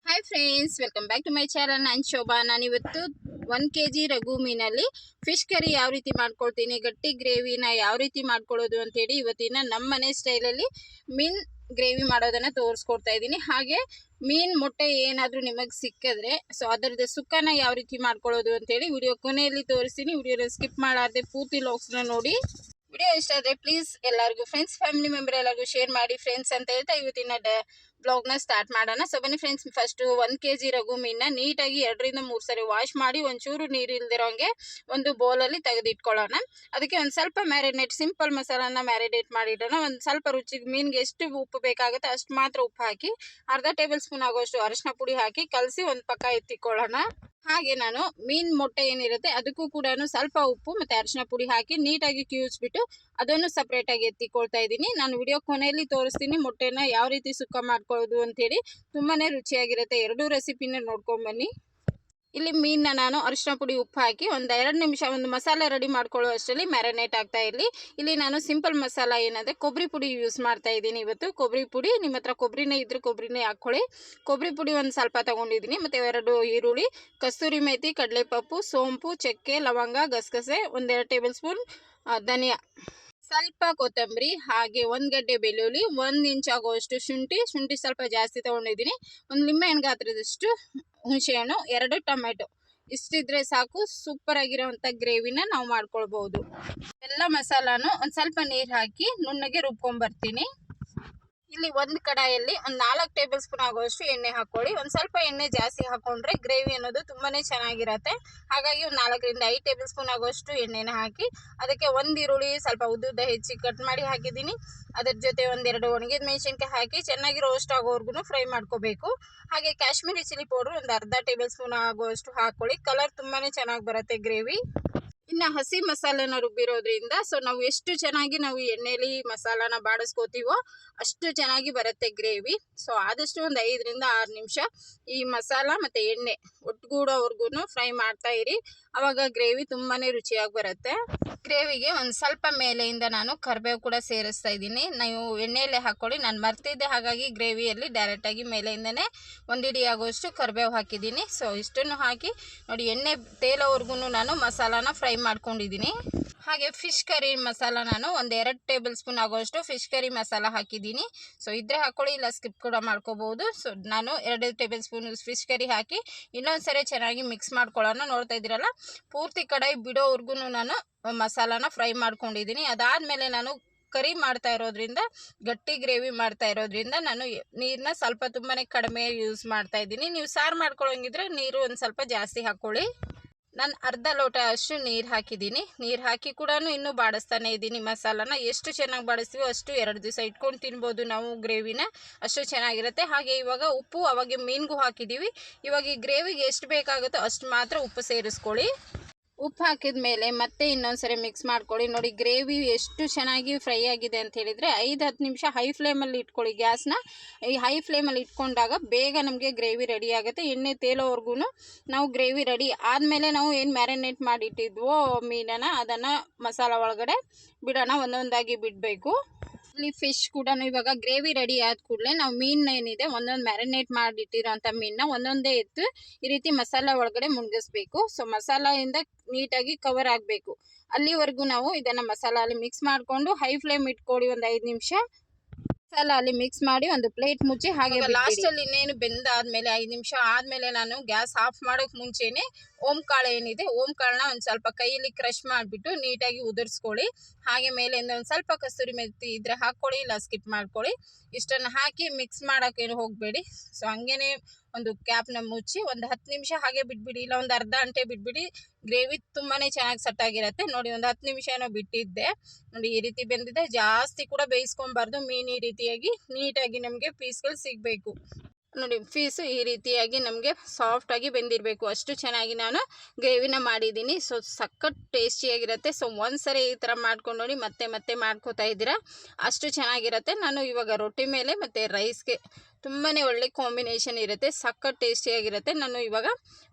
Hi friends, welcome back to my channel. ನಾನು ಶೋಭಾ. ನಾನಿವತ್ತು 1 kg Raghu ಮೀನಲ್ಲಿ ಫಿಶ್ ಕರಿ ಯಾವ ರೀತಿ ಮಾಡ್ಕೊಳ್ತೀನಿ, ಗಟ್ಟಿ ಗ್ರೇವಿನ ಯಾವ ರೀತಿ ಮಾಡ್ಕೊಳ್ಳೋದು ಅಂತೇಳಿ ಇವತ್ತಿನ ನಮ್ಮ ಮನೆ ಸ್ಟೈಲಲ್ಲಿ ಮೀನ್ ಗ್ರೇವಿ ಮಾಡೋದನ್ನು ತೋರಿಸ್ಕೊಡ್ತಾ ಇದ್ದೀನಿ. ಹಾಗೆ ಮೀನ್ ಮೊಟ್ಟೆ ಏನಾದರೂ ನಿಮಗೆ ಸಿಕ್ಕಿದ್ರೆ ಸೊ ಅದರದ್ದು ಸುಕ್ಕನ ಯಾವ ರೀತಿ ಮಾಡ್ಕೊಳ್ಳೋದು ಅಂತೇಳಿ ವಿಡಿಯೋ ಕೊನೆಯಲ್ಲಿ ತೋರಿಸ್ತೀನಿ. ವಿಡಿಯೋನ ಸ್ಕಿಪ್ ಮಾಡಾರ್ದೆ ಪೂರ್ತಿ ಲಾಗ್ಸ್ನ ನೋಡಿ. ವಿಡಿಯೋ ಇಷ್ಟ ಆದರೆ ಪ್ಲೀಸ್ ಎಲ್ಲರಿಗೂ ಫ್ರೆಂಡ್ಸ್, ಫ್ಯಾಮಿಲಿ ಮೆಂಬರ್ ಎಲ್ಲರಿಗೂ ಶೇರ್ ಮಾಡಿ ಫ್ರೆಂಡ್ಸ್ ಅಂತ ಹೇಳ್ತಾ ಇವತ್ತಿನ ಬ್ಲಾಗ್ನ ಸ್ಟಾರ್ಟ್ ಮಾಡೋಣ. ಸೊ ಬನ್ನಿ ಫ್ರೆಂಡ್ಸ್, ಫಸ್ಟ್ 1 kg ರಘು ಮೀನನ್ನ ನೀಟಾಗಿ 2 ರಿಂದ 3 ಸರಿ ವಾಶ್ ಮಾಡಿ ಒಂಚೂರು ನೀರು ಇಲ್ದಿರೋಂಗೆ ಒಂದು ಬೌಲಲ್ಲಿ ತೆಗೆದಿಟ್ಕೊಳ್ಳೋಣ. ಅದಕ್ಕೆ ಒಂದು ಸ್ವಲ್ಪ ಮ್ಯಾರಿನೇಟ್ ಸಿಂಪಲ್ ಮಸಾಲಾನ ಮ್ಯಾರಿನೇಟ್ ಮಾಡಿಡೋಣ. ಒಂದು ಸ್ವಲ್ಪ ರುಚಿಗೆ ಮೀನಿಗೆ ಎಷ್ಟು ಉಪ್ಪು ಬೇಕಾಗುತ್ತೆ ಅಷ್ಟು ಮಾತ್ರ ಉಪ್ಪು ಹಾಕಿ, ಅರ್ಧ ಟೇಬಲ್ ಸ್ಪೂನ್ ಆಗೋಷ್ಟು ಅರಿಶಿನ ಪುಡಿ ಹಾಕಿ ಕಲಸಿ ಒಂದು ಪಕ್ಕ ಎತ್ತಿಕೊಳ್ಳೋಣ. ಹಾಗೆ ನಾನು ಮೀನ್ ಮೊಟ್ಟೆ ಏನಿರುತ್ತೆ ಅದಕ್ಕೂ ಕೂಡ ಸ್ವಲ್ಪ ಉಪ್ಪು ಮತ್ತು ಅರಿಶಿನ ಪುಡಿ ಹಾಕಿ ನೀಟಾಗಿ ಕಿವುಚ್ಬಿಟ್ಟು ಅದನ್ನು ಸಪ್ರೇಟಾಗಿ ಎತ್ತಿಕೊಳ್ತಾ ಇದ್ದೀನಿ. ನಾನು ವಿಡಿಯೋ ಕೊನೆಯಲ್ಲಿ ತೋರಿಸ್ತೀನಿ ಮೊಟ್ಟೆನ ಯಾವ ರೀತಿ ಸುಕ್ಕ ಮಾಡ್ಕೊಳ್ಳೋದು ಅಂತೇಳಿ. ತುಂಬಾ ರುಚಿಯಾಗಿರುತ್ತೆ. ಎರಡೂ ರೆಸಿಪಿನ ನೋಡ್ಕೊಂಬನ್ನಿ. ಇಲ್ಲಿ ಮೀನನ್ನ ನಾನು ಅರಿಶಿನ ಪುಡಿ ಉಪ್ಪು ಹಾಕಿ ಒಂದು 2 ನಿಮಿಷ ಒಂದು ಮಸಾಲೆ ರೆಡಿ ಮಾಡ್ಕೊಳ್ಳೋ ಅಷ್ಟರಲ್ಲಿ ಮ್ಯಾರಿನೇಟ್ ಆಗ್ತಾ ಇರಲಿ. ಇಲ್ಲಿ ನಾನು ಸಿಂಪಲ್ ಮಸಾಲ ಏನಂದರೆ ಕೊಬ್ಬರಿ ಪುಡಿ ಯೂಸ್ ಮಾಡ್ತಾ ಇದ್ದೀನಿ ಇವತ್ತು. ಕೊಬ್ಬರಿ ಪುಡಿ, ನಿಮ್ಮ ಹತ್ರ ಕೊಬ್ಬರಿನೇ ಇದ್ದರೆ ಕೊಬ್ಬರಿನೇ ಹಾಕ್ಕೊಳ್ಳಿ. ಕೊಬ್ಬರಿ ಪುಡಿ ಒಂದು ಸ್ವಲ್ಪ ತೊಗೊಂಡಿದ್ದೀನಿ. ಮತ್ತು 2 ಈರುಳ್ಳಿ, ಕಸ್ತೂರಿ ಮೇಥಿ, ಕಡಲೆಪಪ್ಪು, ಸೋಂಪು, ಚಕ್ಕೆ, ಲವಂಗ, ಗಸಗಸೆ, 1-2 ಟೇಬಲ್ ಸ್ಪೂನ್ ಧನಿಯಾ, ಸ್ವಲ್ಪ ಕೊತ್ತಂಬರಿ, ಹಾಗೆ 1 ಗಡ್ಡೆ ಬೆಳ್ಳುಳ್ಳಿ, 1 ಇಂಚ್ ಆಗುವಷ್ಟು ಶುಂಠಿ ಸ್ವಲ್ಪ ಜಾಸ್ತಿ ತೊಗೊಂಡಿದ್ದೀನಿ. ಒಂದು ನಿಂಬೆಹಣ್ಣು ಗಾತ್ರದಷ್ಟು ಹುಣಸೆಹಣ್ಣು, 2 ಟೊಮೆಟೊ. ಇಷ್ಟಿದ್ರೆ ಸಾಕು, ಸೂಪರ್ ಆಗಿರೋವಂಥ ಗ್ರೇವಿನ ನಾವು ಮಾಡ್ಕೊಳ್ಬೋದು. ಎಲ್ಲ ಮಸಾಲಾನು ಒಂದು ಸ್ವಲ್ಪ ನೀರು ಹಾಕಿ ನುಣ್ಣಗೆ ರುಬ್ಕೊಂಡ್ಬರ್ತೀನಿ. ಇಲ್ಲಿ ಒಂದು ಕಡಾಯಲ್ಲಿ ಒಂದು 4 ಟೇಬಲ್ ಸ್ಪೂನ್ ಆಗುವಷ್ಟು ಎಣ್ಣೆ ಹಾಕ್ಕೊಳ್ಳಿ. ಒಂದು ಸ್ವಲ್ಪ ಎಣ್ಣೆ ಜಾಸ್ತಿ ಹಾಕ್ಕೊಂಡ್ರೆ ಗ್ರೇವಿ ಅನ್ನೋದು ತುಂಬಾ ಚೆನ್ನಾಗಿರುತ್ತೆ. ಹಾಗಾಗಿ ಒಂದು 4 ರಿಂದ 5 ಟೇಬಲ್ ಸ್ಪೂನ್ ಆಗುವಷ್ಟು ಎಣ್ಣೆನ ಹಾಕಿ ಅದಕ್ಕೆ 1 ಈರುಳ್ಳಿ ಸ್ವಲ್ಪ ಉದ್ದುದ್ದ ಹೆಚ್ಚಿ ಕಟ್ ಮಾಡಿ ಹಾಕಿದ್ದೀನಿ. ಅದ್ರ ಜೊತೆ 1-2 ಒಣಗಿದ ಮೆಣಸಿನ್ಕಾಯಿ ಹಾಕಿ ಚೆನ್ನಾಗಿ ರೋಸ್ಟ್ ಆಗೋವರೆಗೂ ಫ್ರೈ ಮಾಡ್ಕೋಬೇಕು. ಹಾಗೆ ಕಾಶ್ಮೀರಿ ಚಿಲ್ಲಿ ಪೌಡ್ರ್ ಒಂದು ಅರ್ಧ ಟೇಬಲ್ ಸ್ಪೂನ್ ಆಗುವಷ್ಟು ಹಾಕ್ಕೊಳ್ಳಿ. ಕಲರ್ ತುಂಬಾ ಚೆನ್ನಾಗಿ ಬರುತ್ತೆ ಗ್ರೇವಿ. ಇನ್ನು ಹಸಿ ಮಸಾಲೆನ ರುಬ್ಬಿರೋದ್ರಿಂದ ಸೊ ನಾವು ಎಷ್ಟು ಚೆನ್ನಾಗಿ ನಾವು ಎಣ್ಣೆಲಿ ಮಸಾಲಾನ ಬಾಡಿಸ್ಕೋತೀವೋ ಅಷ್ಟು ಚೆನ್ನಾಗಿ ಬರುತ್ತೆ ಗ್ರೇವಿ. ಸೊ ಆದಷ್ಟು ಒಂದು 5 ರಿಂದ 6 ನಿಮಿಷ ಈ ಮಸಾಲ ಮತ್ತು ಎಣ್ಣೆ ಒಟ್ಟುಗೂಡೋವರೆಗೂ ಫ್ರೈ ಮಾಡ್ತಾ ಇರಿ. ಆವಾಗ ಗ್ರೇವಿ ತುಂಬಾ ರುಚಿಯಾಗಿ ಬರುತ್ತೆ. ಗ್ರೇವಿಗೆ ಒಂದು ಸ್ವಲ್ಪ ಮೇಲೆಯಿಂದ ನಾನು ಕರಿಬೇವು ಕೂಡ ಸೇರಿಸ್ತಾ ಇದ್ದೀನಿ. ನೀವು ಎಣ್ಣೆಯಲ್ಲೇ ಹಾಕ್ಕೊಳ್ಳಿ, ನಾನು ಮರ್ತಿದ್ದೆ. ಹಾಗಾಗಿ ಗ್ರೇವಿಯಲ್ಲಿ ಡೈರೆಕ್ಟಾಗಿ ಮೇಲೆಯಿಂದನೇ 1 ಹಿಡಿ ಆಗೋಷ್ಟು ಕರಿಬೇವು ಹಾಕಿದ್ದೀನಿ. ಸೊ ಇಷ್ಟನ್ನು ಹಾಕಿ ನೋಡಿ, ಎಣ್ಣೆ ತೇಲೋವರೆಗೂ ನಾನು ಮಸಾಲಾನ ಫ್ರೈ ಮಾಡ್ಕೊಂಡಿದ್ದೀನಿ. ಹಾಗೆ ಫಿಶ್ ಕರಿ ಮಸಾಲ ನಾನು 1-2 ಟೇಬಲ್ ಸ್ಪೂನ್ ಆಗೋಷ್ಟು ಫಿಶ್ ಕರಿ ಮಸಾಲ ಹಾಕಿದ್ದೀನಿ. ಸೊ ಇದ್ರೆ ಹಾಕ್ಕೊಳ್ಳಿ, ಇಲ್ಲ ಸ್ಕಿಪ್ ಕೂಡ ಮಾಡ್ಕೋಬೋದು. ಸೊ ನಾನು 2 ಟೇಬಲ್ ಸ್ಪೂನ್ ಫಿಶ್ ಕರಿ ಹಾಕಿ ಇನ್ನೊಂದು ಸರಿ ಚೆನ್ನಾಗಿ ಮಿಕ್ಸ್ ಮಾಡ್ಕೊಳ್ಳೋಣ. ನೋಡ್ತಾ ಇದ್ದೀರಲ್ಲ, ಪೂರ್ತಿ ಕಡಾಯಿ ಬಿಡೋವರೆಗೂ ನಾನು ಮಸಾಲಾನ ಫ್ರೈ ಮಾಡ್ಕೊಂಡಿದ್ದೀನಿ. ಅದಾದಮೇಲೆ ನಾನು ಕರಿ ಮಾಡ್ತಾ ಇರೋದ್ರಿಂದ, ಗಟ್ಟಿ ಗ್ರೇವಿ ಮಾಡ್ತಾ ಇರೋದ್ರಿಂದ ನಾನು ನೀರನ್ನ ಸ್ವಲ್ಪ ತುಂಬಾ ಕಡಿಮೆ ಯೂಸ್ ಮಾಡ್ತಾ ಇದ್ದೀನಿ. ನೀವು ಸಾರು ಮಾಡ್ಕೊಳ್ಳೋಂಗಿದ್ರೆ ನೀರು ಒಂದು ಸ್ವಲ್ಪ ಜಾಸ್ತಿ ಹಾಕ್ಕೊಳ್ಳಿ. ನಾನು ಅರ್ಧ ಲೋಟ ಅಷ್ಟು ನೀರು ಹಾಕಿದ್ದೀನಿ. ನೀರು ಹಾಕಿ ಕೂಡ ಇನ್ನೂ ಬಾಡಿಸ್ತಾನೆ ಇದ್ದೀನಿ ಮಸಾಲಾನ. ಎಷ್ಟು ಚೆನ್ನಾಗಿ ಬಾಡಿಸ್ತೀವೋ ಅಷ್ಟು 2 ದಿವಸ ಇಟ್ಕೊಂಡು ತಿನ್ಬೋದು ನಾವು ಗ್ರೇವಿನ, ಅಷ್ಟು ಚೆನ್ನಾಗಿರುತ್ತೆ. ಹಾಗೆ ಇವಾಗ ಉಪ್ಪು ಅವಾಗೆ ಮೀನಿಗೂ ಹಾಕಿದ್ದೀವಿ. ಇವಾಗ ಈ ಗ್ರೇವಿಗೆ ಎಷ್ಟು ಬೇಕಾಗುತ್ತೋ ಅಷ್ಟು ಮಾತ್ರ ಉಪ್ಪು ಸೇರಿಸ್ಕೊಳ್ಳಿ. ಉಪ್ಪು ಹಾಕಿದ ಮೇಲೆ ಮತ್ತೆ ಇನ್ನೊಂದು ಸರಿ ಮಿಕ್ಸ್ ಮಾಡ್ಕೊಳ್ಳಿ. ನೋಡಿ ಗ್ರೇವಿ ಎಷ್ಟು ಚೆನ್ನಾಗಿ ಫ್ರೈ ಆಗಿದೆ ಅಂತ ಹೇಳಿದರೆ 5-10 ನಿಮಿಷ ಹೈ ಫ್ಲೇಮಲ್ಲಿ ಇಟ್ಕೊಳ್ಳಿ ಗ್ಯಾಸ್ನ. ಈ ಹೈ ಫ್ಲೇಮಲ್ಲಿ ಇಟ್ಕೊಂಡಾಗ ಬೇಗ ನಮಗೆ ಗ್ರೇವಿ ರೆಡಿ ಆಗುತ್ತೆ. ಎಣ್ಣೆ ತೇಲೋವರೆಗೂ ನಾವು ಗ್ರೇವಿ ರೆಡಿ ಆದಮೇಲೆ ನಾವು ಏನು ಮ್ಯಾರಿನೇಟ್ ಮಾಡಿಟ್ಟಿದ್ವೋ ಮೀನನ್ನು ಅದನ್ನು ಮಸಾಲ ಒಳಗಡೆ ಬಿಡೋಣ, ಒಂದೊಂದಾಗಿ ಬಿಡಬೇಕು. ಇಲ್ಲಿ ಫಿಶ್ ಕೂಡ ಇವಾಗ ಗ್ರೇವಿ ರೆಡಿ ಆದ ಕೂಡಲೇ ನಾವು ಮೀನು ಏನಿದೆ ಒಂದೊಂದು ಮ್ಯಾರಿನೇಟ್ ಮಾಡಿಟ್ಟಿರೋಂಥ ಮೀನನ್ನ ಒಂದೊಂದೇ ಎತ್ತು ಈ ರೀತಿ ಮಸಾಲ ಒಳಗಡೆ ಮುಳುಗಿಸ್ಬೇಕು. ಸೊ ಮಸಾಲೆಯಿಂದ ನೀಟಾಗಿ ಕವರ್ ಆಗಬೇಕು. ಅಲ್ಲಿವರೆಗೂ ನಾವು ಇದನ್ನು ಮಸಾಲ ಮಿಕ್ಸ್ ಮಾಡಿಕೊಂಡು ಹೈ ಫ್ಲೇಮ್ ಇಟ್ಕೊಳ್ಳಿ. ಒಂದು 5 ನಿಮಿಷ ಮಸಾಲ ಅಲ್ಲಿ ಮಿಕ್ಸ್ ಮಾಡಿ ಒಂದು ಪ್ಲೇಟ್ ಮುಚ್ಚಿ ಹಾಗೆ ಲಾಸ್ಟಲ್ಲಿ ಇನ್ನೇನು ಬೆಂದಾದ್ಮೇಲೆ 5 ನಿಮಿಷ ಆದಮೇಲೆ ನಾನು ಗ್ಯಾಸ್ ಆಫ್ ಮಾಡೋಕ್ಕೆ ಮುಂಚೆನೇ ಓಂಕಾಳು ಏನಿದೆ ಓಂಕಾಳನ್ನ ಒಂದು ಸ್ವಲ್ಪ ಕೈಯಲ್ಲಿ ಕ್ರಷ್ ಮಾಡಿಬಿಟ್ಟು ನೀಟಾಗಿ ಉದುರಿಸ್ಕೊಳ್ಳಿ. ಹಾಗೆ ಮೇಲಿಂದ ಒಂದು ಸ್ವಲ್ಪ ಕಸ್ತೂರಿ ಮೆಥಿ ಇದ್ದರೆ ಹಾಕ್ಕೊಳ್ಳಿ, ಇಲ್ಲ ಸ್ಕಿಪ್ ಮಾಡ್ಕೊಳ್ಳಿ. ಇಷ್ಟನ್ನು ಹಾಕಿ ಮಿಕ್ಸ್ ಮಾಡೋಕ್ಕೇನು ಹೋಗಬೇಡಿ. ಸೊ ಹಂಗೇ ಒಂದು ಕ್ಯಾಪ್ನ ಮುಚ್ಚಿ ಒಂದು 10 ನಿಮಿಷ ಹಾಗೆ ಬಿಟ್ಬಿಡಿ, ಇಲ್ಲ ಒಂದು ಅರ್ಧ ಗಂಟೆ ಬಿಟ್ಬಿಡಿ. ಗ್ರೇವಿ ತುಂಬಾ ಚೆನ್ನಾಗಿ ಸೆಟ್ಟಾಗಿರುತ್ತೆ. ನೋಡಿ ಒಂದು 10 ನಿಮಿಷ ಏನೋ ಬಿಟ್ಟಿದ್ದೆ. ನೋಡಿ ಈ ರೀತಿ ಬೆಂದಿದೆ. ಜಾಸ್ತಿ ಕೂಡ ಬೇಯಿಸ್ಕೊಬಾರ್ದು ಮೀನು. ಈ ರೀತಿಯಾಗಿ ನೀಟಾಗಿ ನಮಗೆ ಪೀಸ್ಗಳು ಸಿಗಬೇಕು. ನೋಡಿ ಪೀಸು ಈ ರೀತಿಯಾಗಿ ನಮಗೆ ಸಾಫ್ಟಾಗಿ ಬೆಂದಿರಬೇಕು. ಅಷ್ಟು ಚೆನ್ನಾಗಿ ನಾನು ಗ್ರೇವಿನ ಮಾಡಿದ್ದೀನಿ. ಸೊ ಸಖತ್ ಟೇಸ್ಟಿಯಾಗಿರುತ್ತೆ. ಸೊ ಒಂದ್ಸರಿ ಈ ಥರ ಮಾಡ್ಕೊಂಡು ನೋಡಿ, ಮತ್ತೆ ಮತ್ತೆ ಮಾಡ್ಕೋತಾ ಇದ್ದೀರಾ, ಅಷ್ಟು ಚೆನ್ನಾಗಿರುತ್ತೆ. ನಾನು ಇವಾಗ ರೊಟ್ಟಿ ಮೇಲೆ ಮತ್ತು ರೈಸ್ಗೆ ತುಂಬಾ ಒಳ್ಳೆ ಕಾಂಬಿನೇಷನ್ ಇರುತ್ತೆ, ಸಖತ್ ಟೇಸ್ಟಿಯಾಗಿರುತ್ತೆ. ನಾನು ಇವಾಗ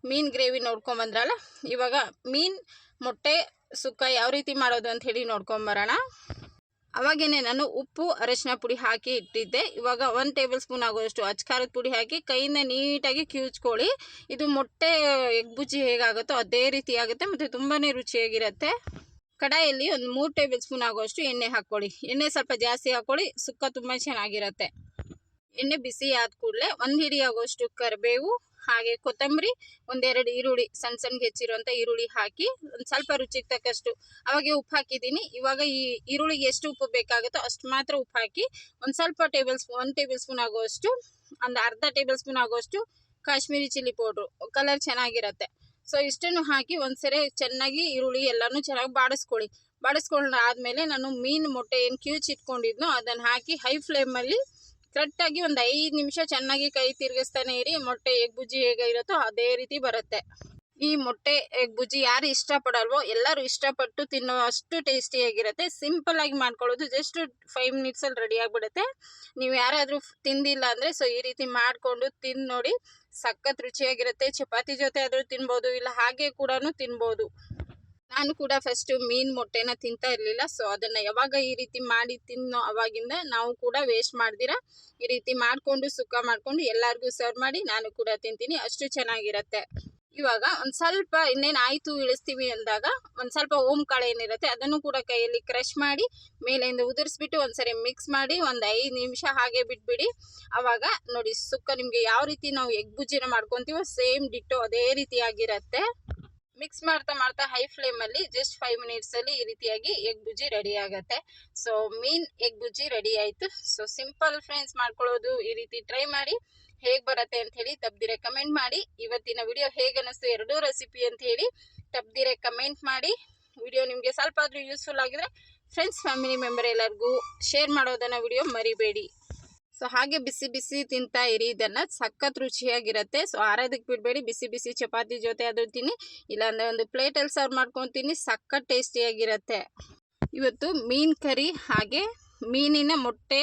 ಮೀನು ಗ್ರೇವಿ ನೋಡ್ಕೊಂಬಂದ್ರಲ್ಲ, ಇವಾಗ ಮೀನು ಮೊಟ್ಟೆ ಸುಕ್ಕ ಯಾವ ರೀತಿ ಮಾಡೋದು ಅಂತ ಹೇಳಿ ನೋಡ್ಕೊಂಬರೋಣ. ಅವಾಗೇನೆ ನಾನು ಉಪ್ಪು ಅರಶಿನ ಪುಡಿ ಹಾಕಿ ಇಟ್ಟಿದ್ದೆ. ಇವಾಗ 1 ಟೇಬಲ್ ಸ್ಪೂನ್ ಆಗುವಷ್ಟು ಅಚ್ಕಾರದ ಪುಡಿ ಹಾಕಿ ಕೈಯಿಂದ ನೀಟಾಗಿ ಕಿವುಚ್ಕೊಳ್ಳಿ. ಇದು ಮೊಟ್ಟೆ ಎಗ್ ಬುಜ್ಜಿ ಹೇಗಾಗುತ್ತೋ ಅದೇ ರೀತಿ ಆಗುತ್ತೆ ಮತ್ತು ತುಂಬಾ ರುಚಿಯಾಗಿರುತ್ತೆ. ಕಡಾಯಲ್ಲಿ ಒಂದು 3 ಟೇಬಲ್ ಸ್ಪೂನ್ ಆಗುವಷ್ಟು ಎಣ್ಣೆ ಹಾಕ್ಕೊಳ್ಳಿ. ಎಣ್ಣೆ ಸ್ವಲ್ಪ ಜಾಸ್ತಿ ಹಾಕ್ಕೊಳ್ಳಿ, ಸುಕ್ಕ ತುಂಬ ಚೆನ್ನಾಗಿರುತ್ತೆ. ಎಣ್ಣೆ ಬಿಸಿ ಆದ ಕೂಡಲೇ 1 ಹಿಡಿ ಆಗುವಷ್ಟು ಕರಿಬೇವು, ಹಾಗೆ ಕೊತ್ತಂಬರಿ, 1-2 ಈರುಳ್ಳಿ ಸಣ್ಣ ಹೆಚ್ಚಿರುವಂಥ ಈರುಳ್ಳಿ ಹಾಕಿ ಒಂದು ಸ್ವಲ್ಪ ರುಚಿಗೆ ತಕ್ಕಷ್ಟು, ಅವಾಗೆ ಉಪ್ಪು ಹಾಕಿದ್ದೀನಿ. ಇವಾಗ ಈ ಈರುಳ್ಳಿಗೆ ಎಷ್ಟು ಉಪ್ಪು ಬೇಕಾಗುತ್ತೋ ಅಷ್ಟು ಮಾತ್ರ ಉಪ್ಪು ಹಾಕಿ ಒಂದು ಸ್ವಲ್ಪ 1 ಟೇಬಲ್ ಸ್ಪೂನ್ ಆಗುವಷ್ಟು, ಒಂದು ಅರ್ಧ ಟೇಬಲ್ ಸ್ಪೂನ್ ಆಗುವಷ್ಟು ಕಾಶ್ಮೀರಿ ಚಿಲ್ಲಿ ಪೌಡ್ರು, ಕಲರ್ ಚೆನ್ನಾಗಿರುತ್ತೆ. ಸೊ ಇಷ್ಟನ್ನು ಹಾಕಿ ಒಂದ್ಸರಿ ಚೆನ್ನಾಗಿ ಈರುಳ್ಳಿ ಎಲ್ಲನೂ ಚೆನ್ನಾಗಿ ಬಾಡಿಸ್ಕೊಂಡಾದ್ಮೇಲೆ ನಾನು ಮೊಟ್ಟೆ ಏನು ಕಿವುಚಿಟ್ಕೊಂಡಿದ್ನೋ ಅದನ್ನು ಹಾಕಿ ಹೈ ಫ್ಲೇಮಲ್ಲಿ ಕರೆಕ್ಟಾಗಿ ಒಂದು 5 ನಿಮಿಷ ಚೆನ್ನಾಗಿ ಕೈ ತಿರುಗಿಸ್ತಾನೆ ಇರಿ. ಮೊಟ್ಟೆ ಎಗ್ ಬುಜ್ಜಿ ಹೇಗೆ ಇರುತ್ತೋ ಅದೇ ರೀತಿ ಬರುತ್ತೆ. ಈ ಮೊಟ್ಟೆ ಎಗ್ ಬುಜ್ಜಿ ಯಾರು ಇಷ್ಟಪಡಲ್ವೋ ಎಲ್ಲರೂ ಇಷ್ಟಪಟ್ಟು ತಿನ್ನೋ ಅಷ್ಟು ಟೇಸ್ಟಿಯಾಗಿರುತ್ತೆ. ಸಿಂಪಲ್ಲಾಗಿ ಮಾಡ್ಕೊಳ್ಳೋದು, ಜಸ್ಟ್ 5 ಮಿನಿಟ್ಸಲ್ಲಿ ರೆಡಿ ಆಗಿಬಿಡುತ್ತೆ. ನೀವು ಯಾರಾದರೂ ತಿಂದಿಲ್ಲ ಅಂದರೆ ಸೊ ಈ ರೀತಿ ಮಾಡಿಕೊಂಡು ತಿಂದು ನೋಡಿ, ಸಖತ್ ರುಚಿಯಾಗಿರುತ್ತೆ. ಚಪಾತಿ ಜೊತೆ ಆದರೂ ತಿನ್ಬೋದು, ಇಲ್ಲ ಹಾಗೆ ಕೂಡ ತಿನ್ಬೋದು. ನಾನು ಕೂಡ ಫಸ್ಟು ಮೊಟ್ಟೆನ ತಿಂತಾ ಇರಲಿಲ್ಲ. ಸೊ ಅದನ್ನು ಯಾವಾಗ ಈ ರೀತಿ ಮಾಡಿ ತಿನ್ನೋ ಅವಾಗಿಂದ ನಾವು ಕೂಡ ವೇಸ್ಟ್ ಮಾಡ್ದಿರ ಈ ರೀತಿ ಮಾಡಿಕೊಂಡು ಸುಕ್ಕ ಮಾಡಿಕೊಂಡು ಎಲ್ಲರಿಗೂ ಸರ್ವ್ ಮಾಡಿ ನಾನು ಕೂಡ ತಿಂತೀನಿ. ಅಷ್ಟು ಚೆನ್ನಾಗಿರುತ್ತೆ. ಇವಾಗ ಒಂದು ಸ್ವಲ್ಪ ಇನ್ನೇನು ಆಯಿತು ಇಳಿಸ್ತೀವಿ ಅಂದಾಗ ಒಂದು ಸ್ವಲ್ಪ ಓಂಕಾಳು ಏನಿರುತ್ತೆ ಅದನ್ನು ಕೂಡ ಕೈಯಲ್ಲಿ ಕ್ರಷ್ ಮಾಡಿ ಮೇಲೆಯಿಂದ ಉದುರಿಸ್ಬಿಟ್ಟು ಒಂದ್ಸರಿ ಮಿಕ್ಸ್ ಮಾಡಿ ಒಂದು 5 ನಿಮಿಷ ಹಾಗೆ ಬಿಟ್ಬಿಡಿ. ಆವಾಗ ನೋಡಿ ಸುಕ್ಕ ನಿಮಗೆ ಯಾವ ರೀತಿ ನಾವು ಎಗ್ ಬುಜ್ಜಿನ ಮಾಡ್ಕೊತೀವೋ ಸೇಮ್ ಡಿಟ್ಟೋ ಅದೇ ರೀತಿಯಾಗಿರುತ್ತೆ. ಮಿಕ್ಸ್ ಮಾಡ್ತಾ ಹೈ ಫ್ಲೇಮಲ್ಲಿ ಜಸ್ಟ್ 5 ಮಿನಿಟ್ಸಲ್ಲಿ ಈ ರೀತಿಯಾಗಿ ಎಗ್ ಬುಜ್ಜಿ ರೆಡಿ ಆಗುತ್ತೆ. ಸೊ ಎಗ್ ಬುಜ್ಜಿ ರೆಡಿ ಆಯಿತು. ಸೊ ಸಿಂಪಲ್ ಫ್ರೆಂಡ್ಸ್ ಮಾಡ್ಕೊಳ್ಳೋದು. ಈ ರೀತಿ ಟ್ರೈ ಮಾಡಿ ಹೇಗೆ ಬರುತ್ತೆ ಅಂತ ಹೇಳಿ ತಪ್ಪದಿರೆ ಕಮೆಂಟ್ ಮಾಡಿ. ಇವತ್ತಿನ ವಿಡಿಯೋ ಹೇಗೆ ಅನ್ನಿಸ್ತು ಎರಡೂ ರೆಸಿಪಿ ಅಂತ ಹೇಳಿ ತಪ್ಪದಿರೆ ಕಮೆಂಟ್ ಮಾಡಿ. ವಿಡಿಯೋ ನಿಮಗೆ ಸ್ವಲ್ಪ ಆದರೂ ಯೂಸ್ಫುಲ್ ಆಗಿದ್ರೆ ಫ್ರೆಂಡ್ಸ್ ಫ್ಯಾಮಿಲಿ ಮೆಂಬರ್ ಎಲ್ಲರಿಗೂ ಶೇರ್ ಮಾಡೋದನ್ನು ವಿಡಿಯೋ ಮರಿಬೇಡಿ. ಸೊ ಹಾಗೆ ಬಿಸಿ ತಿಂತಾ ಇರಿ, ಇದನ್ನು ಸಖತ್ ರುಚಿಯಾಗಿರುತ್ತೆ. ಸೊ ಆರೋದಕ್ಕೆ ಬಿಡಬೇಡಿ, ಬಿಸಿ ಚಪಾತಿ ಜೊತೆ ಅದು ತಿನ್ನಿ, ಇಲ್ಲಾಂದರೆ ಒಂದು ಪ್ಲೇಟಲ್ಲಿ ಸರ್ವ್ ಮಾಡ್ಕೊತೀನಿ, ಸಖತ್ ಟೇಸ್ಟಿಯಾಗಿರುತ್ತೆ. ಇವತ್ತು ಮೀನು ಕರಿ ಹಾಗೆ ಮೀನಿನ ಮೊಟ್ಟೆ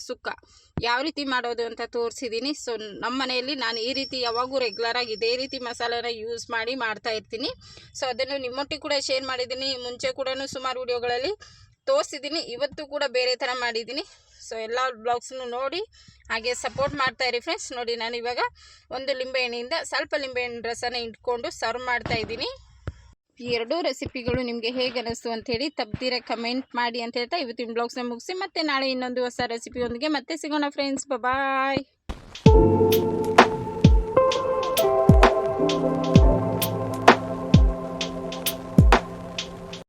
ಸುಕ್ಕ ಯಾವ ರೀತಿ ಮಾಡೋದು ಅಂತ ತೋರಿಸಿದ್ದೀನಿ. ಸೊ ನಮ್ಮ ಮನೆಯಲ್ಲಿ ನಾನು ಈ ರೀತಿ ಯಾವಾಗೂ ರೆಗ್ಯುಲರಾಗಿ ಇದೇ ರೀತಿ ಮಸಾಲೆನ ಯೂಸ್ ಮಾಡಿ ಮಾಡ್ತಾ ಇರ್ತೀನಿ. ಸೊ ಅದನ್ನು ನಿಮ್ಮೊಟ್ಟಿಗೆ ಕೂಡ ಶೇರ್ ಮಾಡಿದ್ದೀನಿ. ಮುಂಚೆ ಕೂಡ ಸುಮಾರು ವಿಡಿಯೋಗಳಲ್ಲಿ ತೋರಿಸಿದ್ದೀನಿ. ಇವತ್ತು ಕೂಡ ಬೇರೆ ಥರ ಮಾಡಿದ್ದೀನಿ. ಸೊ ಎಲ್ಲ ಬ್ಲಾಗ್ಸ್ನು ನೋಡಿ ಹಾಗೆ ಸಪೋರ್ಟ್ ಮಾಡ್ತಾ ಇರಿ ಫ್ರೆಂಡ್ಸ್. ನೋಡಿ ನಾನು ಇವಾಗ ಒಂದು ಲಿಂಬೆಹಣ್ಣಿಂದ ಸ್ವಲ್ಪ ಲಿಂಬೆಹಣ್ಣು ರಸನ ಇಟ್ಕೊಂಡು ಸರ್ವ್ ಮಾಡ್ತಾ ಇದ್ದೀನಿ. ಈ ಎರಡೂ ರೆಸಿಪಿಗಳು ನಿಮಗೆ ಹೇಗೆ ಅನ್ನಿಸ್ತು ಅಂಥೇಳಿ ತಪ್ಪದಿರೆ ಕಮೆಂಟ್ ಮಾಡಿ ಅಂತ ಹೇಳ್ತಾ ಇವತ್ತಿನ ಬ್ಲಾಗ್ಸ್ನ ಮುಗಿಸಿ ಮತ್ತೆ ನಾಳೆ ಇನ್ನೊಂದು ಹೊಸ ರೆಸಿಪಿಯೊಂದಿಗೆ ಮತ್ತೆ ಸಿಗೋಣ ಫ್ರೆಂಡ್ಸ್. ಬಾಯ್.